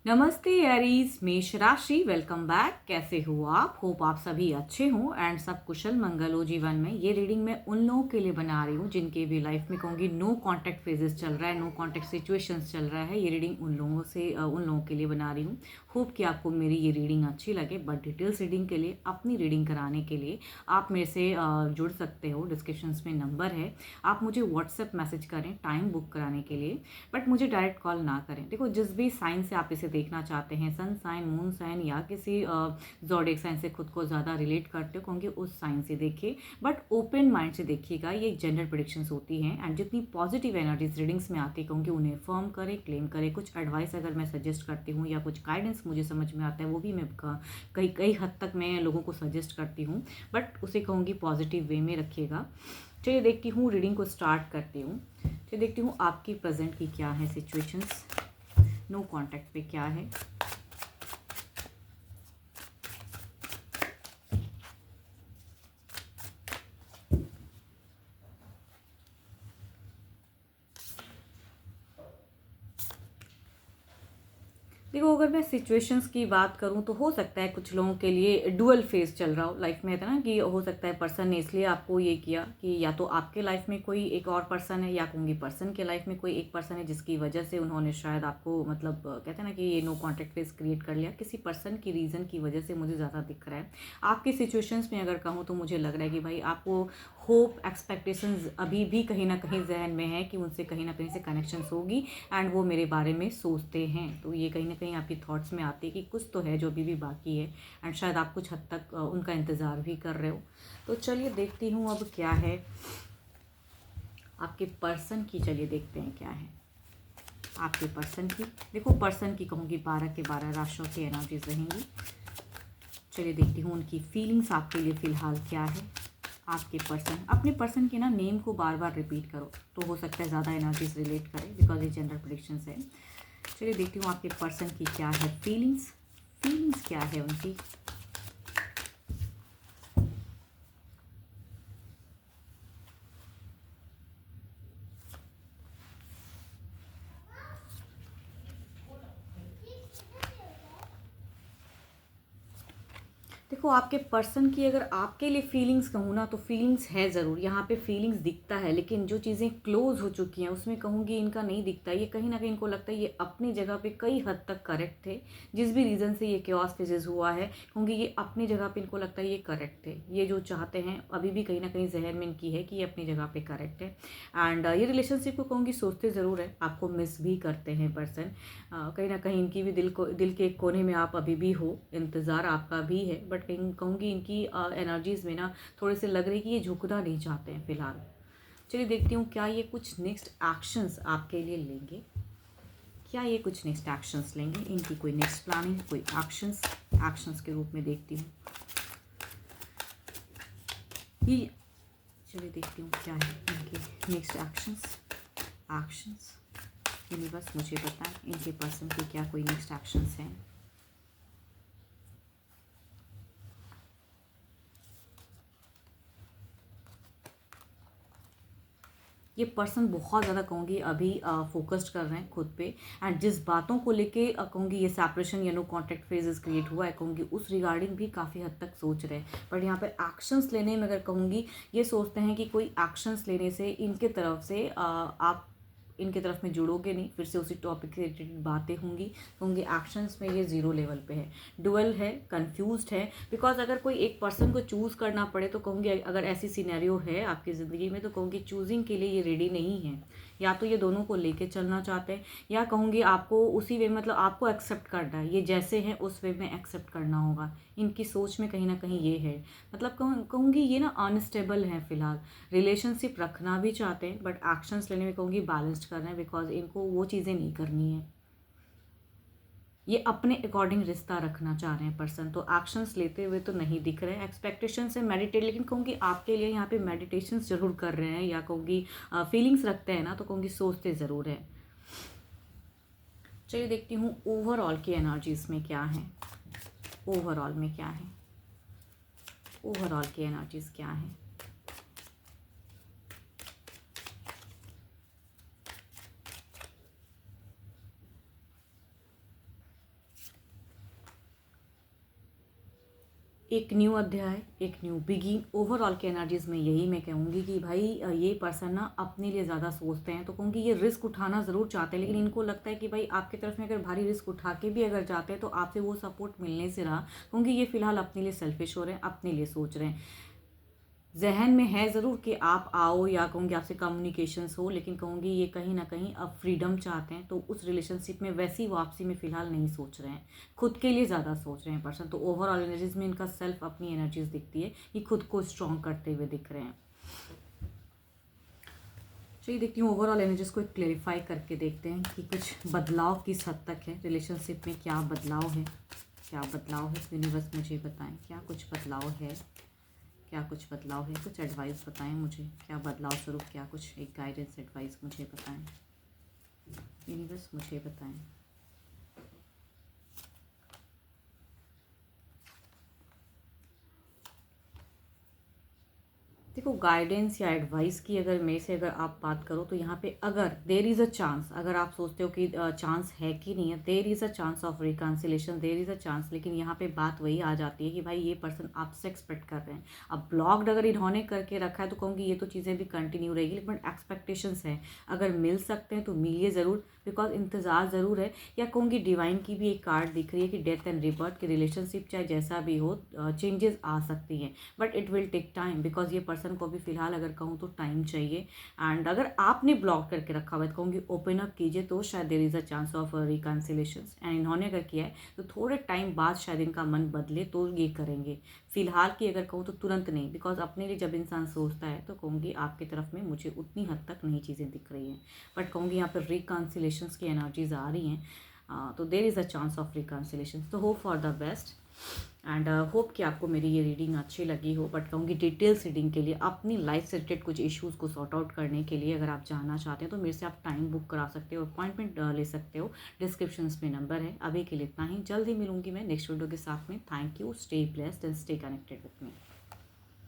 नमस्ते एरीज, मेष राशि। Welcome back. कैसे हो आप? होप आप सभी अच्छे हो एंड सब कुशल मंगल हो जीवन में। ये रीडिंग मैं उन लोगों के लिए बना रही हूँ जिनके भी लाइफ में कहूँगी नो कांटेक्ट फेजेस चल रहा है, नो कांटेक्ट सिचुएशंस चल रहा है। ये रीडिंग उन लोगों के लिए बना रही हूँ। होप कि आपको मेरी ये रीडिंग अच्छी लगे। बट डिटेल्स रीडिंग के लिए, अपनी रीडिंग कराने के लिए आप मेरे से जुड़ सकते हो। डिस्क्रिप्शंस में नंबर है, आप मुझे व्हाट्सएप मैसेज करें टाइम बुक कराने के लिए, बट मुझे डायरेक्ट कॉल ना करें। देखो, जिस भी साइन से आप इसे देखना चाहते हैं, सन साइन, मून साइन या किसी ज़ोडिएक साइन से खुद को ज़्यादा रिलेट करते हो, क्योंकि उस साइन से देखिए, बट ओपन माइंड से देखिएगा। ये जनरल प्रेडिक्शंस होती हैं एंड जितनी पॉजिटिव एनर्जीज रीडिंग्स में आती है, क्योंकि उन्हें फर्म करें, क्लेम करें। कुछ एडवाइस अगर मैं सजेस्ट करती हूँ या कुछ गाइडेंस मुझे समझ में आता है, वो भी मैं कई कई हद तक मैं लोगों को सजेस्ट करती हूँ, बट उसे कहूँगी पॉजिटिव वे में रखिएगा। चलिए देखती हूँ, रीडिंग को स्टार्ट करती हूँ। चलिए देखती हूँ आपकी प्रेजेंट की क्या है सिचुएशंस, नो कांटेक्ट पे क्या है। देखो, अगर मैं सिचुएशंस की बात करूं तो हो सकता है कुछ लोगों के लिए डुअल फेज चल रहा हो लाइफ में। है ना कि हो सकता है पर्सन ने इसलिए आपको ये किया कि या तो आपके लाइफ में कोई एक और पर्सन है, या कहूँगी पर्सन के लाइफ में कोई एक पर्सन है जिसकी वजह से उन्होंने शायद आपको मतलब कहते हैं ना कि ये नो कॉन्टेक्ट फेज क्रिएट कर लिया। किसी पर्सन की रीज़न की वजह से मुझे ज़्यादा दिख रहा है। आपकी सिचुएशंस में अगर कहूँ तो मुझे लग रहा है कि भाई आपको होप, एक्सपेक्टेशंस अभी भी कहीं ना कहीं जहन में है कि उनसे कहीं ना कहीं से कनेक्शंस होगी एंड वो मेरे बारे में सोचते हैं। तो ये कहीं ना कहीं आपकी थॉट्स में आती है कि कुछ तो है जो अभी भी बाकी है एंड शायद आप कुछ हद तक उनका इंतज़ार भी कर रहे हो। तो चलिए देखती हूँ अब क्या है आपके पर्सन की। चलिए देखते हैं क्या है आपके पर्सन की। देखो, पर्सन की कहूँगी 12 के 12 राशियों की एनर्जीज रहेंगी। चलिए देखती हूँ उनकी फीलिंग्स आपके लिए फ़िलहाल क्या है। आपके पर्सन, अपने पर्सन के ना नेम को बार बार रिपीट करो तो हो सकता है ज़्यादा एनर्जीज रिलेट करें, बिकॉज ये जनरल प्रेडिक्शंस है। चलिए देखती हूँ आपके पर्सन की क्या है फीलिंग्स। फीलिंग्स क्या है उनकी। देखो, आपके पर्सन की अगर आपके लिए फीलिंग्स कहूँ ना तो फीलिंग्स है ज़रूर। यहाँ पे फीलिंग्स दिखता है, लेकिन जो चीज़ें क्लोज हो चुकी हैं उसमें कहूँगी इनका नहीं दिखता। ये कहीं ना कहीं इनको लगता है ये अपनी जगह पे कई हद तक करेक्ट थे। जिस भी रीज़न से ये क्योस फेजेस हुआ है, कहूँगी ये अपनी जगह पे इनको लगता है ये करेक्ट थे। ये जो चाहते हैं अभी भी कहीं ना कहीं जहन में इनकी है कि ये अपनी जगह पे करेक्ट है। एंड ये रिलेशनशिप को कहूँगी सोचते ज़रूर है, आपको मिस भी करते हैं पर्सन। कहीं ना कहीं इनकी भी दिल के एक कोने में आप अभी भी हो, इंतज़ार आपका भी है, बट कहीं कहूँगी इनकी एनर्जीज में ना थोड़े से लग रही कि ये झुकना नहीं चाहते हैं फिलहाल। चलिए देखती हूँ क्या ये कुछ नेक्स्ट एक्शंस आपके लिए लेंगे। क्या ये कुछ नेक्स्ट एक्शंस लेंगे, इनकी कोई नेक्स्ट प्लानिंग, कोई एक्शंस, एक्शंस के रूप में देखती हूँ ये। चलिए देखती हूँ क्या है इनके नेक्स्ट एक्शंस। एक्शंस यूनिवर्स मुझे बताएं इनके पर्सन के क्या कोई नेक्स्ट एक्शंस हैं। ये पर्सन बहुत ज़्यादा कहूँगी अभी फोकस्ड कर रहे हैं खुद पे एंड जिस बातों को लेके कहूँगी ये सेपरेशन या नो कॉन्टैक्ट फेजेस क्रिएट हुआ है, कहूँगी उस रिगार्डिंग भी काफ़ी हद तक सोच रहे हैं। बट यहाँ पे एक्शंस लेने में अगर कहूँगी ये सोचते हैं कि कोई एक्शंस लेने से इनके तरफ से आप इनके तरफ में जुड़ोगे नहीं, फिर से उसी टॉपिक से रिलेटेड बातें होंगी। कहूँगी एक्शंस में ये ज़ीरो लेवल पे है, डुअल है, कंफ्यूज्ड है। बिकॉज अगर कोई एक पर्सन को चूज़ करना पड़े तो कहूँगी अगर ऐसी सिनेरियो है आपकी ज़िंदगी में तो कहूँगी चूजिंग के लिए ये रेडी नहीं है। या तो ये दोनों को लेके चलना चाहते हैं, या कहूँगी आपको उसी वे मतलब आपको एक्सेप्ट करना है, ये जैसे हैं उस वे में एक्सेप्ट करना होगा। इनकी सोच में कहीं ना कहीं ये है। मतलब कहूँगी ये ना अनस्टेबल है फिलहाल। रिलेशनशिप रखना भी चाहते हैं बट एक्शंस लेने में कहूँगी बैलेंस्ड कर रहे हैं, बिकॉज इनको वो चीज़ें नहीं करनी है। ये अपने अकॉर्डिंग रिश्ता रखना चाह रहे हैं पर्सन, तो एक्शंस लेते हुए तो नहीं दिख रहे हैं। एक्सपेक्टेशन से मेडिटेट, लेकिन कहूँगी आपके लिए यहाँ पे मेडिटेशन जरूर कर रहे हैं, या कहूँगी फीलिंग्स रखते हैं ना तो कहूँगी सोचते ज़रूर हैं। चलिए देखती हूँ ओवरऑल की एनर्जीज में क्या है। ओवरऑल में क्या है, ओवरऑल की एनर्जीज क्या है। एक न्यू अध्याय, एक न्यू बिगिन। ओवरऑल के एनर्जीज़ में यही मैं कहूँगी कि भाई ये पर्सन ना अपने लिए ज़्यादा सोचते हैं, तो कहूँगी ये रिस्क उठाना ज़रूर चाहते हैं, लेकिन इनको लगता है कि भाई आपकी तरफ में अगर भारी रिस्क उठा के भी अगर जाते हैं तो आपसे वो सपोर्ट मिलने से रहा, कहूँगी ये फ़िलहाल अपने लिए सेल्फिश हो रहे हैं, अपने लिए सोच रहे हैं। ज़हन में है ज़रूर कि आप आओ, या कहूँगी आपसे कम्युनिकेशंस हो, लेकिन कहूँगी ये कहीं ना कहीं अब फ्रीडम चाहते हैं, तो उस रिलेशनशिप में वैसी वापसी में फ़िलहाल नहीं सोच रहे हैं, खुद के लिए ज़्यादा सोच रहे हैं पर्सन। तो ओवरऑल एनर्जीज़ में इनका सेल्फ अपनी एनर्जीज़ दिखती है कि खुद को स्ट्रॉन्ग करते हुए दिख रहे हैं। चलिए देखती हूँ ओवरऑल एनर्जीज़ को क्लेरिफाई करके देखते हैं कि कुछ बदलाव किस हद तक है रिलेशनशिप में, क्या बदलाव है, क्या बदलाव है यूनिवर्स मुझे बताएं, क्या कुछ बदलाव है, क्या कुछ बदलाव है, कुछ एडवाइस बताएं मुझे, क्या बदलाव स्वरूप, क्या कुछ एक गाइडेंस एडवाइस मुझे बताएं, यूनिवर्स मुझे बताएं। देखो गाइडेंस या एडवाइस की अगर मेरे से अगर आप बात करो तो यहाँ पे अगर देर इज़ अ चांस, अगर आप सोचते हो कि चांस है कि नहीं है, देर is a chance of reconciliation, there is a chance, लेकिन यहाँ पे बात वही आ जाती है कि भाई ये पर्सन आपसे एक्सपेक्ट कर रहे हैं। अब ब्लॉक्ड अगर इन्होंने करके रखा है तो कहूँगी ये तो चीज़ें भी कंटिन्यू रहेगी, लेकिन एक्सपेक्टेशंस है, अगर मिल सकते हैं तो मिलिए ज़रूर, बिकॉज इंतज़ार ज़रूर है। या कहूँगी डिवाइन की भी एक कार्ड दिख रही है कि डेथ एंड रिबर्थ की रिलेशनशिप चाहे जैसा भी हो चेंजेस आ सकती हैं, but it will take time, because ये पर्सन को भी फिलहाल अगर कहूँ तो टाइम चाहिए। एंड अगर आपने ब्लॉक करके रखा हुआ है तो कहूँगी ओपन अप कीजिए, तो शायद there is a chance of reconciliation. And इन्होंने अगर किया है तो थोड़े टाइम बाद शायद इनका मन बदले तो ये करेंगे। फिलहाल की अगर कहूँ तो तुरंत नहीं, बिकॉज अपने लिए जब इंसान सोचता है तो कहूँगी आपकी तरफ में मुझे उतनी हद तक नई चीज़ें दिख रही हैं, बट कहूँगी यहाँ पर रिकन्सिलेशन की एनर्जीज आ रही हैं। तो there is a chance of reconciliation, तो hope for the best. And hope कि आपको मेरी ये रीडिंग अच्छी लगी हो, बट कहूँगी डिटेल्स रीडिंग के लिए, अपनी लाइफ से रिलेटेड कुछ इश्यूज़ को सॉर्ट आउट करने के लिए अगर आप जानना चाहते हैं तो मेरे से आप टाइम बुक करा सकते हो, अपॉइंटमेंट ले सकते हो, डिस्क्रिप्शन में नंबर है। अभी के लिए इतना ही, जल्द ही मिलूंगी मैं नेक्स्ट वीडियो के साथ में। Thank you, stay blessed and stay connected with me.